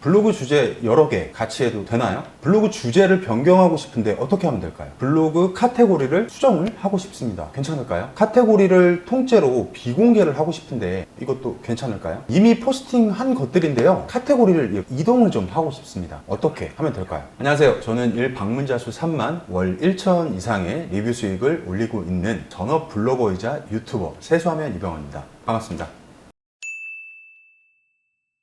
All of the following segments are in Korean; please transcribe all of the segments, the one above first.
블로그 주제 여러 개 같이 해도 되나요? 블로그 주제를 변경하고 싶은데 어떻게 하면 될까요? 블로그 카테고리를 수정을 하고 싶습니다. 괜찮을까요? 카테고리를 통째로 비공개를 하고 싶은데 이것도 괜찮을까요? 이미 포스팅한 것들인데요. 카테고리를 이동을 좀 하고 싶습니다. 어떻게 하면 될까요? 안녕하세요. 저는 일 방문자 수 3만, 월 1천 이상의 리뷰 수익을 올리고 있는 전업 블로거이자 유튜버 세수하면 이병헌입니다. 반갑습니다.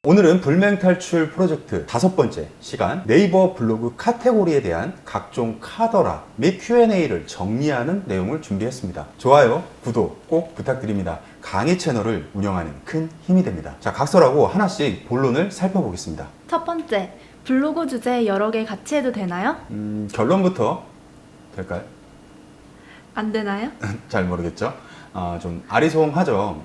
오늘은 불맹탈출 프로젝트 5번째 시간 네이버 블로그 카테고리에 대한 각종 카더라 및 Q&A를 정리하는 내용을 준비했습니다. 좋아요, 구독 꼭 부탁드립니다. 강의 채널을 운영하는 큰 힘이 됩니다. 자, 각설하고 하나씩 본론을 살펴보겠습니다. 첫 번째, 블로그 주제 여러 개 같이 해도 되나요? 결론부터 될까요? 안 되나요? 잘 모르겠죠? 좀 아리송하죠.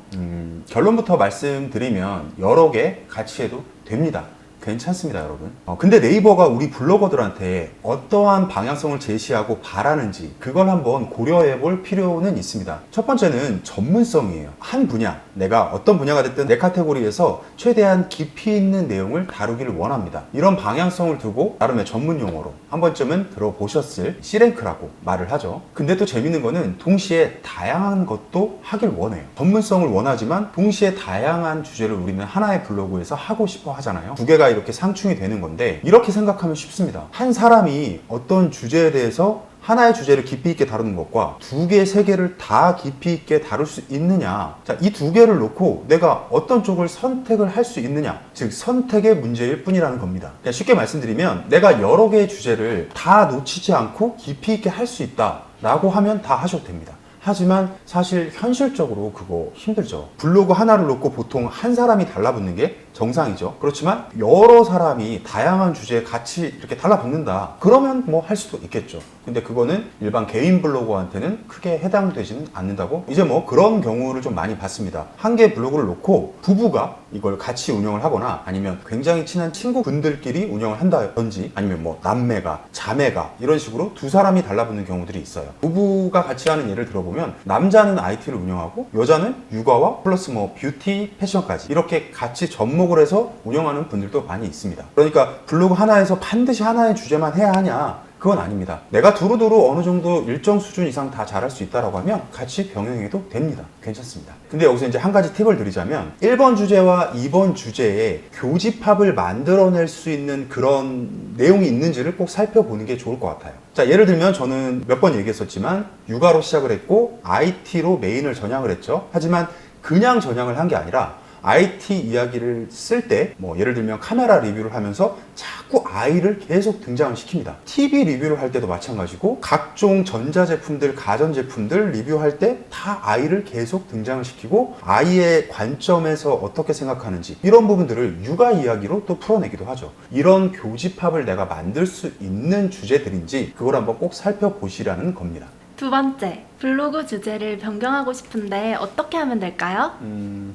결론부터 말씀드리면 여러 개 같이 해도 됩니다. 괜찮습니다, 여러분. 근데 네이버가 우리 블로거들한테 어떠한 방향성을 제시하고 바라는지 그걸 한번 고려해 볼 필요는 있습니다. 첫 번째는 전문성이에요. 한 분야, 내가 어떤 분야가 됐든 내 카테고리에서 최대한 깊이 있는 내용을 다루기를 원합니다. 이런 방향성을 두고 나름의 전문 용어로 한 번쯤은 들어보셨을 C랭크라고 말을 하죠. 근데 또 재밌는 거는 동시에 다양한 것도 하길 원해요. 전문성을 원하지만 동시에 다양한 주제를 우리는 하나의 블로그에서 하고 싶어 하잖아요. 두 개가 이렇게 상충이 되는 건데 이렇게 생각하면 쉽습니다. 한 사람이 어떤 주제에 대해서 하나의 주제를 깊이 있게 다루는 것과 두 개, 세 개를 다 깊이 있게 다룰 수 있느냐. 자, 이 두 개를 놓고 내가 어떤 쪽을 선택을 할 수 있느냐. 즉, 선택의 문제일 뿐이라는 겁니다. 그냥 쉽게 말씀드리면 내가 여러 개의 주제를 다 놓치지 않고 깊이 있게 할 수 있다 라고 하면 다 하셔도 됩니다. 하지만 사실 현실적으로 그거 힘들죠. 블로그 하나를 놓고 보통 한 사람이 달라붙는 게 정상이죠. 그렇지만 여러 사람이 다양한 주제에 같이 이렇게 달라붙는다. 그러면 뭐 할 수도 있겠죠. 근데 그거는 일반 개인 블로거한테는 크게 해당되지는 않는다고 이제 뭐 그런 경우를 좀 많이 봤습니다. 한 개의 블로그를 놓고 부부가 이걸 같이 운영을 하거나 아니면 굉장히 친한 친구분들끼리 운영을 한다든지 아니면 뭐 남매가, 자매가 이런 식으로 두 사람이 달라붙는 경우들이 있어요. 부부가 같이 하는 예를 들어보면 남자는 IT를 운영하고 여자는 육아와 플러스 뭐 뷰티, 패션까지 이렇게 같이 접목을 해서 운영하는 분들도 많이 있습니다. 그러니까 블로그 하나에서 반드시 하나의 주제만 해야 하냐? 그건 아닙니다. 내가 두루두루 어느 정도 일정 수준 이상 다 잘할 수 있다고 하면 같이 병행해도 됩니다. 괜찮습니다. 근데 여기서 이제 한 가지 팁을 드리자면 1번 주제와 2번 주제에 교집합을 만들어낼 수 있는 그런 내용이 있는지를 꼭 살펴보는 게 좋을 것 같아요. 자, 예를 들면 저는 몇 번 얘기했었지만 육아로 시작을 했고 IT로 메인을 전향을 했죠. 하지만 그냥 전향을 한 게 아니라 IT 이야기를 쓸 때 뭐 예를 들면 카메라 리뷰를 하면서 자꾸 아이를 계속 등장을 시킵니다. TV 리뷰를 할 때도 마찬가지고 각종 전자제품들, 가전제품들 리뷰할 때 다 아이를 계속 등장을 시키고 아이의 관점에서 어떻게 생각하는지 이런 부분들을 육아 이야기로 또 풀어내기도 하죠. 이런 교집합을 내가 만들 수 있는 주제들인지 그걸 한번 꼭 살펴보시라는 겁니다. 두 번째, 블로그 주제를 변경하고 싶은데 어떻게 하면 될까요?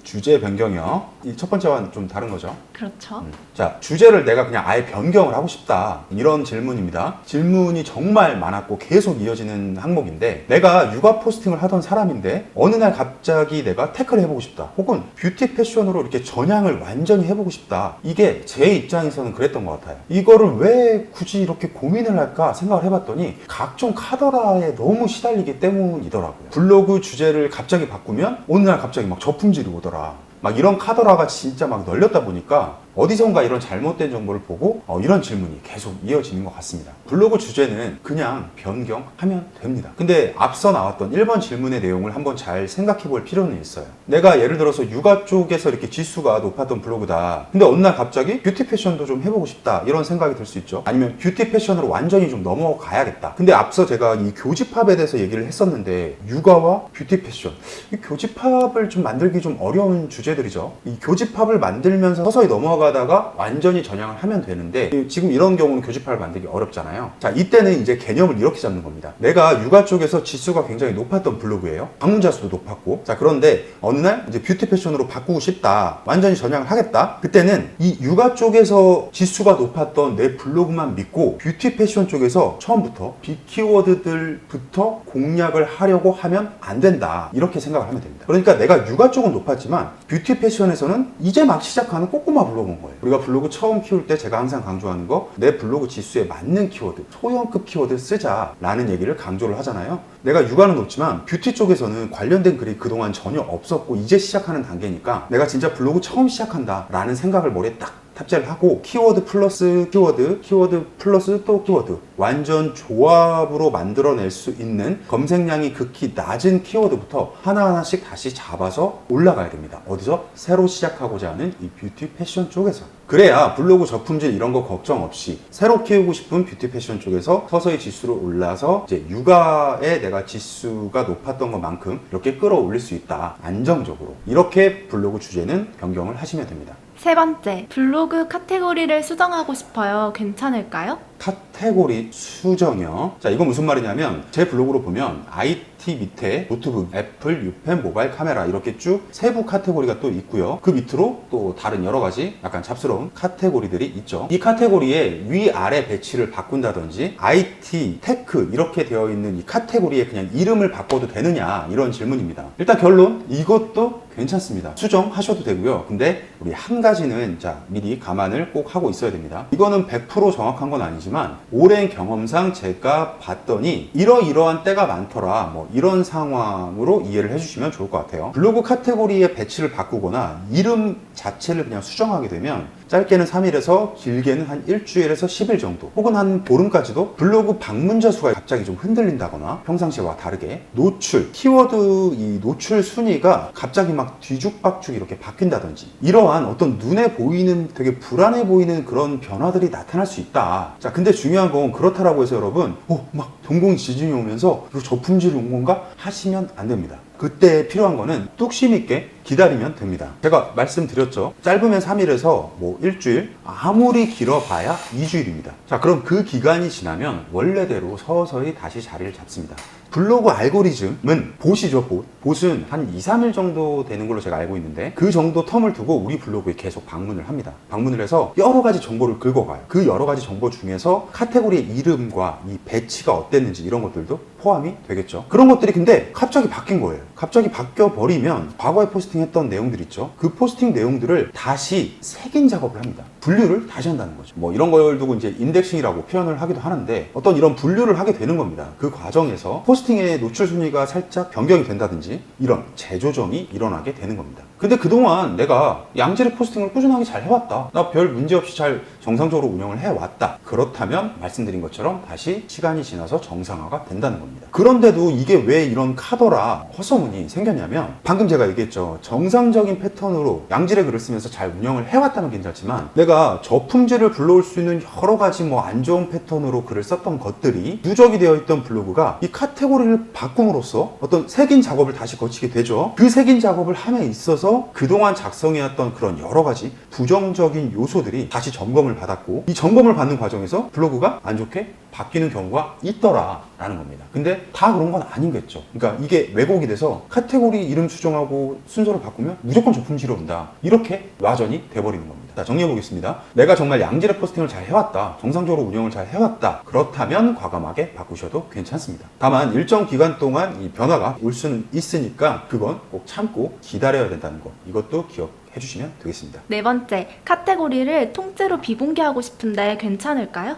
주제 변경이요. 이 첫 번째와는 좀 다른 거죠. 그렇죠. 자, 주제를 내가 그냥 아예 변경을 하고 싶다. 이런 질문입니다. 질문이 정말 많았고 계속 이어지는 항목인데 내가 육아 포스팅을 하던 사람인데 어느 날 갑자기 내가 태클을 해보고 싶다. 혹은 뷰티 패션으로 이렇게 전향을 완전히 해보고 싶다. 이게 제 입장에서는 그랬던 것 같아요. 이거를 왜 굳이 이렇게 고민을 할까 생각을 해봤더니 각종 카더라에 너무 시달리기 때문이더라고요. 블로그 주제를 갑자기 바꾸면 어느 날 갑자기 막 저품질이 오더라. 막 이런 카더라가 진짜 막 널렸다 보니까 어디선가 이런 잘못된 정보를 보고 이런 질문이 계속 이어지는 것 같습니다. 블로그 주제는 그냥 변경하면 됩니다. 근데 앞서 나왔던 1번 질문의 내용을 한번 잘 생각해 볼 필요는 있어요. 내가 예를 들어서 육아 쪽에서 이렇게 지수가 높았던 블로그다. 근데 어느 날 갑자기 뷰티 패션도 좀 해보고 싶다. 이런 생각이 들 수 있죠. 아니면 뷰티 패션으로 완전히 좀 넘어가야겠다. 근데 앞서 제가 이 교집합에 대해서 얘기를 했었는데 육아와 뷰티 패션 이 교집합을 좀 만들기 좀 어려운 주제들이죠. 이 교집합을 만들면서 서서히 넘어가다가 완전히 전향을 하면 되는데 지금 이런 경우는 교집합을 만들기 어렵잖아요. 자, 이때는 이제 개념을 이렇게 잡는 겁니다. 내가 육아 쪽에서 지수가 굉장히 높았던 블로그예요. 방문자 수도 높았고. 자, 그런데 어느 날 이제 뷰티 패션으로 바꾸고 싶다. 완전히 전향을 하겠다. 그때는 이 육아 쪽에서 지수가 높았던 내 블로그만 믿고 뷰티 패션 쪽에서 처음부터 빅키워드들부터 공략을 하려고 하면 안 된다. 이렇게 생각을 하면 됩니다. 그러니까 내가 육아 쪽은 높았지만 뷰티 패션에서는 이제 막 시작하는 꼬꼬마 블로그 온 거예요. 우리가 블로그 처음 키울 때 제가 항상 강조하는 거, 내 블로그 지수에 맞는 키워드, 소형급 키워드 쓰자라는 얘기를 강조를 하잖아요. 내가 육아는 높지만 뷰티 쪽에서는 관련된 글이 그동안 전혀 없었고 이제 시작하는 단계니까 내가 진짜 블로그 처음 시작한다 라는 생각을 머리에 딱 탑재를 하고, 키워드 플러스 키워드, 키워드 플러스 또 키워드, 완전 조합으로 만들어낼 수 있는 검색량이 극히 낮은 키워드부터 하나하나씩 다시 잡아서 올라가야 됩니다. 어디서? 새로 시작하고자 하는 이 뷰티 패션 쪽에서. 그래야 블로그 저품질 이런 거 걱정 없이 새로 키우고 싶은 뷰티 패션 쪽에서 서서히 지수로 올라서 이제 육아에 내가 지수가 높았던 것만큼 이렇게 끌어올릴 수 있다. 안정적으로. 이렇게 블로그 주제는 변경을 하시면 됩니다. 세 번째, 블로그 카테고리를 수정하고 싶어요. 괜찮을까요? 카테고리 수정이요. 자, 이건 무슨 말이냐면 제 블로그로 보면 IT 밑에 노트북, 애플, 유펜, 모바일 카메라 이렇게 쭉 세부 카테고리가 또 있고요. 그 밑으로 또 다른 여러 가지 약간 잡스러운 카테고리들이 있죠. 이 카테고리에 위아래 배치를 바꾼다든지 IT, 테크 이렇게 되어 있는 이 카테고리에 그냥 이름을 바꿔도 되느냐, 이런 질문입니다. 일단 결론, 이것도 괜찮습니다. 수정하셔도 되고요. 근데 우리 한 가지는 자 미리 감안을 꼭 하고 있어야 됩니다. 이거는 100% 정확한 건 아니지만 오랜 경험상 제가 봤더니 이러이러한 때가 많더라, 뭐 이런 상황으로 이해를 해주시면 좋을 것 같아요. 블로그 카테고리의 배치를 바꾸거나 이름 자체를 그냥 수정하게 되면 짧게는 3일에서 길게는 한 일주일에서 10일 정도, 혹은 한 보름까지도 블로그 방문자 수가 갑자기 좀 흔들린다거나 평상시와 다르게 노출, 키워드 이 노출 순위가 갑자기 막 뒤죽박죽 이렇게 바뀐다든지, 이러한 어떤 눈에 보이는 되게 불안해 보이는 그런 변화들이 나타날 수 있다. 자, 근데 중요한 건 그렇다라고 해서 여러분 막 동공 지진이 오면서 이거 저품질이 온 건가 하시면 안 됩니다. 그때 필요한 거는 뚝심 있게 기다리면 됩니다. 제가 말씀드렸죠. 짧으면 3일에서 뭐 일주일, 아무리 길어봐야 2주일입니다. 자, 그럼 그 기간이 지나면 원래대로 서서히 다시 자리를 잡습니다. 블로그 알고리즘은 봇이죠, 봇. 봇은 한 2, 3일 정도 되는 걸로 제가 알고 있는데 그 정도 텀을 두고 우리 블로그에 계속 방문을 합니다. 방문을 해서 여러 가지 정보를 긁어가요. 그 여러 가지 정보 중에서 카테고리의 이름과 이 배치가 어땠는지 이런 것들도 포함이 되겠죠. 그런 것들이 근데 갑자기 바뀐 거예요. 갑자기 바뀌어 버리면 과거에 포스팅했던 내용들 있죠. 그 포스팅 내용들을 다시 색인 작업을 합니다. 분류를 다시 한다는 거죠. 뭐 이런 걸 두고 이제 인덱싱이라고 표현을 하기도 하는데 어떤 이런 분류를 하게 되는 겁니다. 그 과정에서 포스팅의 노출 순위가 살짝 변경이 된다든지 이런 재조정이 일어나게 되는 겁니다. 근데 그동안 내가 양질의 포스팅을 꾸준하게 잘 해왔다, 나 별 문제 없이 잘 정상적으로 운영을 해왔다, 그렇다면 말씀드린 것처럼 다시 시간이 지나서 정상화가 된다는 겁니다. 그런데도 이게 왜 이런 카더라 헛소문이 생겼냐면, 방금 제가 얘기했죠. 정상적인 패턴으로 양질의 글을 쓰면서 잘 운영을 해왔다면 괜찮지만 내가 저품질을 불러올 수 있는 여러 가지 뭐 안 좋은 패턴으로 글을 썼던 것들이 누적이 되어 있던 블로그가 이 카테고리를 바꿈으로써 어떤 색인 작업을 다시 거치게 되죠. 그 색인 작업을 함에 있어서 그동안 작성해왔던 그런 여러 가지 부정적인 요소들이 다시 점검을 받았고, 이 점검을 받는 과정에서 블로그가 안 좋게 바뀌는 경우가 있더라라는 겁니다. 근데 다 그런 건 아닌겠죠. 그러니까 이게 왜곡이 돼서 카테고리 이름 수정하고 순서를 바꾸면 무조건 저품질이 온다, 이렇게 와전이 돼버리는 겁니다. 자, 정리해 보겠습니다. 내가 정말 양질의 포스팅을 잘 해왔다, 정상적으로 운영을 잘 해왔다, 그렇다면 과감하게 바꾸셔도 괜찮습니다. 다만 일정 기간 동안 이 변화가 올 수는 있으니까 그건 꼭 참고 기다려야 된다는 거, 이것도 기억해 주시면 되겠습니다. 네 번째, 카테고리를 통째로 비공개하고 싶은데 괜찮을까요?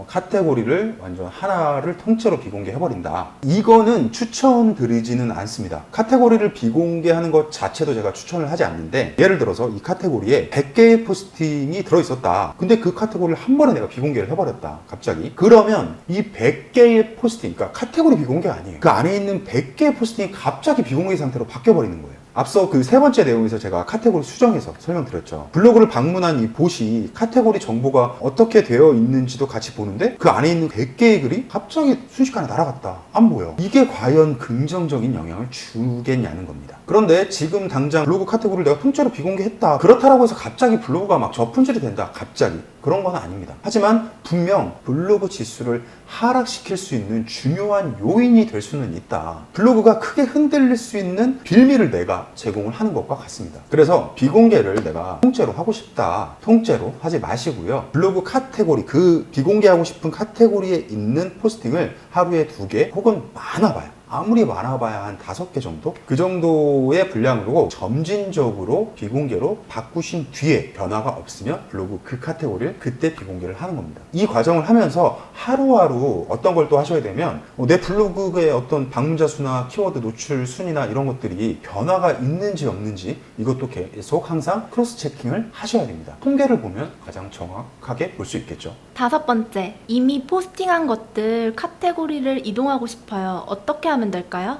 카테고리를 완전 하나를 통째로 비공개해버린다, 이거는 추천드리지는 않습니다. 카테고리를 비공개하는 것 자체도 제가 추천을 하지 않는데, 예를 들어서 이 카테고리에 100개의 포스팅이 들어있었다. 근데 그 카테고리를 한 번에 내가 비공개를 해버렸다, 갑자기. 그러면 이 100개의 포스팅, 그러니까 카테고리 비공개가 아니에요. 그 안에 있는 100개의 포스팅이 갑자기 비공개 상태로 바뀌어버리는 거예요. 앞서 그 세 번째 내용에서 제가 카테고리 수정해서 설명드렸죠. 블로그를 방문한 이 봇이 카테고리 정보가 어떻게 되어 있는지도 같이 보는데 그 안에 있는 100개의 글이 갑자기 순식간에 날아갔다, 안 보여. 이게 과연 긍정적인 영향을 주겠냐는 겁니다. 그런데 지금 당장 블로그 카테고리를 내가 통째로 비공개했다, 그렇다라고 해서 갑자기 블로그가 막 저품질이 된다, 갑자기, 그런 건 아닙니다. 하지만 분명 블로그 지수를 하락시킬 수 있는 중요한 요인이 될 수는 있다. 블로그가 크게 흔들릴 수 있는 빌미를 내가 제공을 하는 것과 같습니다. 그래서 비공개를 내가 통째로 하고 싶다, 통째로 하지 마시고요. 블로그 카테고리, 그 비공개하고 싶은 카테고리에 있는 포스팅을 하루에 2개 혹은 많아봐요, 아무리 많아봐야 한 5개 정도? 그 정도의 분량으로 점진적으로 비공개로 바꾸신 뒤에 변화가 없으면 블로그 그 카테고리를 그때 비공개를 하는 겁니다. 이 과정을 하면서 하루하루 어떤 걸 또 하셔야 되면 내 블로그의 어떤 방문자 수나 키워드 노출 순위나 이런 것들이 변화가 있는지 없는지 이것도 계속 항상 크로스 체킹을 하셔야 됩니다. 통계를 보면 가장 정확하게 볼 수 있겠죠. 5번째, 이미 포스팅한 것들 카테고리를 이동하고 싶어요. 어떻게 하면 될까요?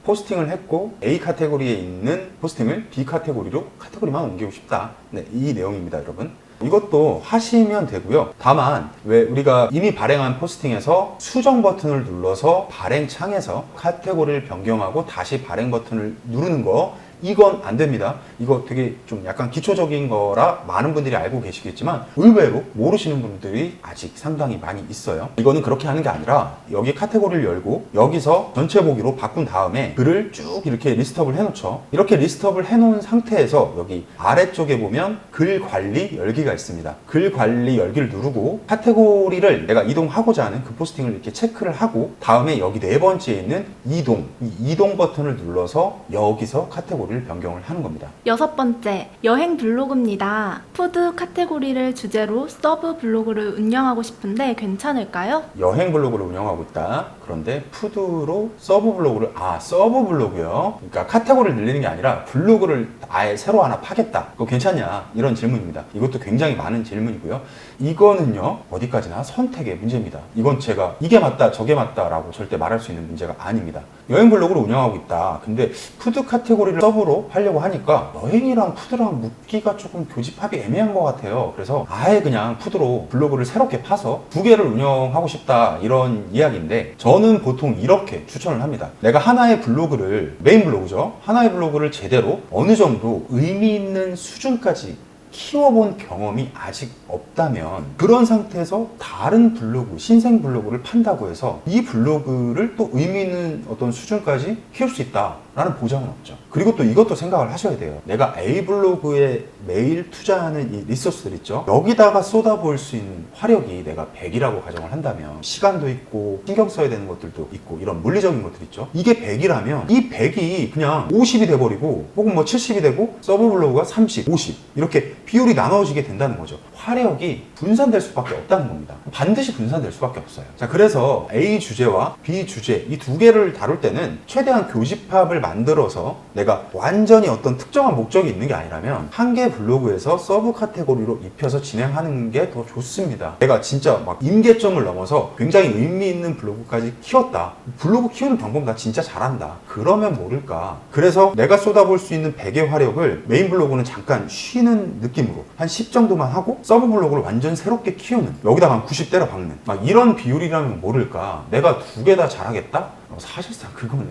포스팅을 했고 A 카테고리에 있는 포스팅을 B 카테고리로 카테고리만 옮기고 싶다. 네, 이 내용입니다, 여러분. 이것도 하시면 되고요. 다만 왜 우리가 이미 발행한 포스팅에서 수정 버튼을 눌러서 발행 창에서 카테고리를 변경하고 다시 발행 버튼을 누르는 거, 이건 안 됩니다. 이거 되게 좀 약간 기초적인 거라 많은 분들이 알고 계시겠지만 의외로 모르시는 분들이 아직 상당히 많이 있어요. 이거는 그렇게 하는 게 아니라 여기 카테고리를 열고 여기서 전체 보기로 바꾼 다음에 글을 쭉 이렇게 리스트업을 해놓죠. 이렇게 리스트업을 해놓은 상태에서 여기 아래쪽에 보면 글 관리 열기가 있습니다. 글 관리 열기를 누르고 카테고리를 내가 이동하고자 하는 그 포스팅을 이렇게 체크를 하고 다음에 여기 4번째에 있는 이동, 이 이동 버튼을 눌러서 여기서 카테고리를 변경을 하는 겁니다. 6번째, 여행 블로그입니다. 푸드 카테고리를 주제로 서브 블로그를 운영하고 싶은데 괜찮을까요? 여행 블로그를 운영하고 있다. 그런데 푸드로 서브 블로그를, 서브 블로그요? 그러니까 카테고리를 늘리는 게 아니라 블로그를 아예 새로 하나 파겠다. 그거 괜찮냐? 이런 질문입니다. 이것도 굉장히 많은 질문이고요. 이거는요, 어디까지나 선택의 문제입니다. 이건 제가 이게 맞다, 저게 맞다라고 절대 말할 수 있는 문제가 아닙니다. 여행 블로그를 운영하고 있다. 근데 푸드 카테고리를 서브로 하려고 하니까 여행이랑 푸드랑 묶기가 조금 교집합이 애매한 것 같아요. 그래서 아예 그냥 푸드로 블로그를 새롭게 파서 2개를 운영하고 싶다, 이런 이야기인데 저는 보통 이렇게 추천을 합니다. 내가 하나의 블로그를, 메인 블로그죠, 하나의 블로그를 제대로 어느 정도 의미 있는 수준까지 키워본 경험이 아직 없다면 그런 상태에서 다른 블로그, 신생 블로그를 판다고 해서 이 블로그를 또 의미 있는 어떤 수준까지 키울 수 있다라는 보장은 없죠. 그리고 또 이것도 생각을 하셔야 돼요. 내가 A 블로그에 매일 투자하는 이 리소스들 있죠, 여기다가 쏟아부을 수 있는 화력이 내가 100이라고 가정을 한다면 시간도 있고 신경 써야 되는 것들도 있고 이런 물리적인 것들 있죠. 이게 100이라면 이 100이 그냥 50이 돼버리고 혹은 뭐 70이 되고 서브 블로그가 30, 50 이렇게 비율이 나눠지게 된다는 거죠. 화력이 분산될 수밖에 없다는 겁니다. 반드시 분산될 수밖에 없어요. 자, 그래서 A 주제와 B 주제 이 2개를 다룰 때는 최대한 교집합을 만들어서 내가 완전히 어떤 특정한 목적이 있는 게 아니라면 한 개 블로그에서 서브 카테고리로 입혀서 진행하는 게 더 좋습니다. 내가 진짜 막 임계점을 넘어서 굉장히 의미 있는 블로그까지 키웠다. 블로그 키우는 방법 나 진짜 잘한다. 그러면 모를까. 그래서 내가 쏟아볼 수 있는 100의 화력을 메인 블로그는 잠깐 쉬는 느낌으로 한 10 정도만 하고 서브 블로그를 완전 새롭게 키우는, 여기다가 한 90 때려 박는 막 이런 비율이라면 모를까. 내가 2개 다 잘하겠다? 사실상 그거는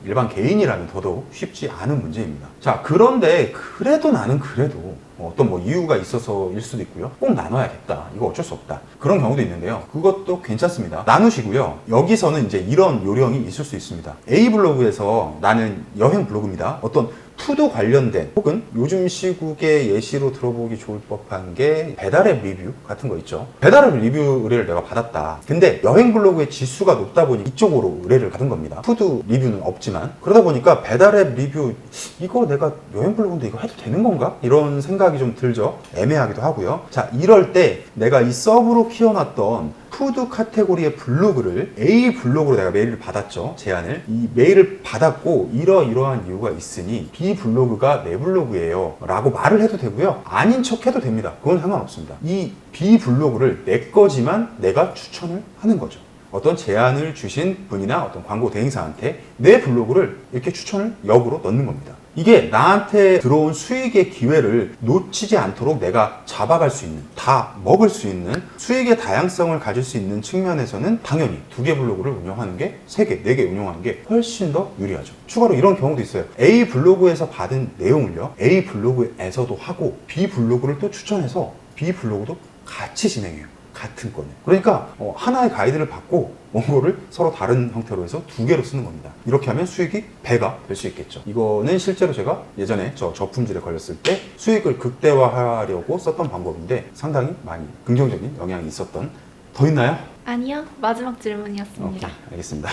일반 개인이라면 더더욱 쉽지 않은 문제입니다. 자, 그런데 그래도 나는 그래도 어떤 뭐 이유가 있어서일 수도 있고요. 꼭 나눠야겠다. 이거 어쩔 수 없다. 그런 경우도 있는데요. 그것도 괜찮습니다. 나누시고요. 여기서는 이제 이런 요령이 있을 수 있습니다. A 블로그에서 나는 여행 블로그입니다. 어떤 푸드 관련된 혹은 요즘 시국의 예시로 들어보기 좋을 법한 게 배달앱 리뷰 같은 거 있죠. 배달앱 리뷰 의뢰를 내가 받았다. 근데 여행 블로그의 지수가 높다 보니 이쪽으로 의뢰를 받은 겁니다. 푸드 리뷰는 없지만 그러다 보니까 배달앱 리뷰 이거 내가 여행 블로그인데 이거 해도 되는 건가? 이런 생각이 좀 들죠. 애매하기도 하고요. 자, 이럴 때 내가 이 서브로 키워놨던 푸드 카테고리의 블로그를 A 블로그로 내가 메일을 받았죠. 제안을. 이 메일을 받았고 이러이러한 이유가 있으니 B 블로그가 내 블로그예요 라고 말을 해도 되고요. 아닌 척 해도 됩니다. 그건 상관없습니다. 이 B 블로그를 내 거지만 내가 추천을 하는 거죠. 어떤 제안을 주신 분이나 어떤 광고 대행사한테 내 블로그를 이렇게 추천을 역으로 넣는 겁니다. 이게 나한테 들어온 수익의 기회를 놓치지 않도록 내가 잡아갈 수 있는, 다 먹을 수 있는 수익의 다양성을 가질 수 있는 측면에서는 당연히 2개 블로그를 운영하는 게 3개, 4개 운영하는 게 훨씬 더 유리하죠. 추가로 이런 경우도 있어요. A 블로그에서 받은 내용을요, A 블로그에서도 하고 B 블로그를 또 추천해서 B 블로그도 같이 진행해요. 같은 건을. 그러니까 하나의 가이드를 받고 원고를 서로 다른 형태로 해서 2개로 쓰는 겁니다. 이렇게 하면 수익이 배가 될 수 있겠죠. 이거는 실제로 제가 예전에 저품질에 걸렸을 때 수익을 극대화하려고 썼던 방법인데 상당히 많이 긍정적인 영향이 있었던. 더 있나요? 아니요, 마지막 질문이었습니다. 오케이, 알겠습니다.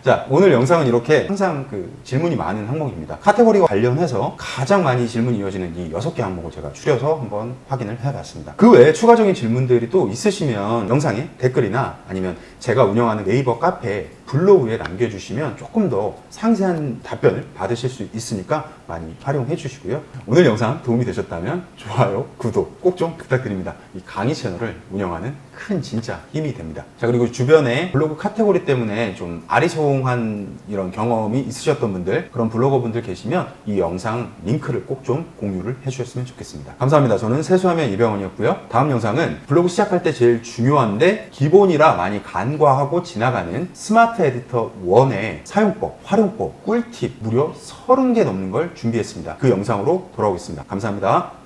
자, 오늘 영상은 이렇게 항상 그 질문이 많은 항목입니다. 카테고리와 관련해서 가장 많이 질문이 이어지는 이 6개 항목을 제가 추려서 한번 확인을 해봤습니다. 그 외에 추가적인 질문들이 또 있으시면 영상에 댓글이나 아니면 제가 운영하는 네이버 카페 블로그에 남겨주시면 조금 더 상세한 답변을 받으실 수 있으니까 많이 활용해 주시고요. 오늘 영상 도움이 되셨다면 좋아요, 구독 꼭 좀 부탁드립니다. 이 강의 채널을 운영하는 큰 진짜 힘이 됩니다. 자, 그리고 주변에 블로그 카테고리 때문에 좀 아리송한 이런 경험이 있으셨던 분들, 그런 블로거분들 계시면 이 영상 링크를 꼭 좀 공유를 해주셨으면 좋겠습니다. 감사합니다. 저는 세수하면 이병헌이었고요. 다음 영상은 블로그 시작할 때 제일 중요한데 기본이라 많이 간과하고 지나가는 스마트 에디터 1의 사용법, 활용법, 꿀팁 무려 30개 넘는 걸 준비했습니다. 그 영상으로 돌아오겠습니다. 감사합니다.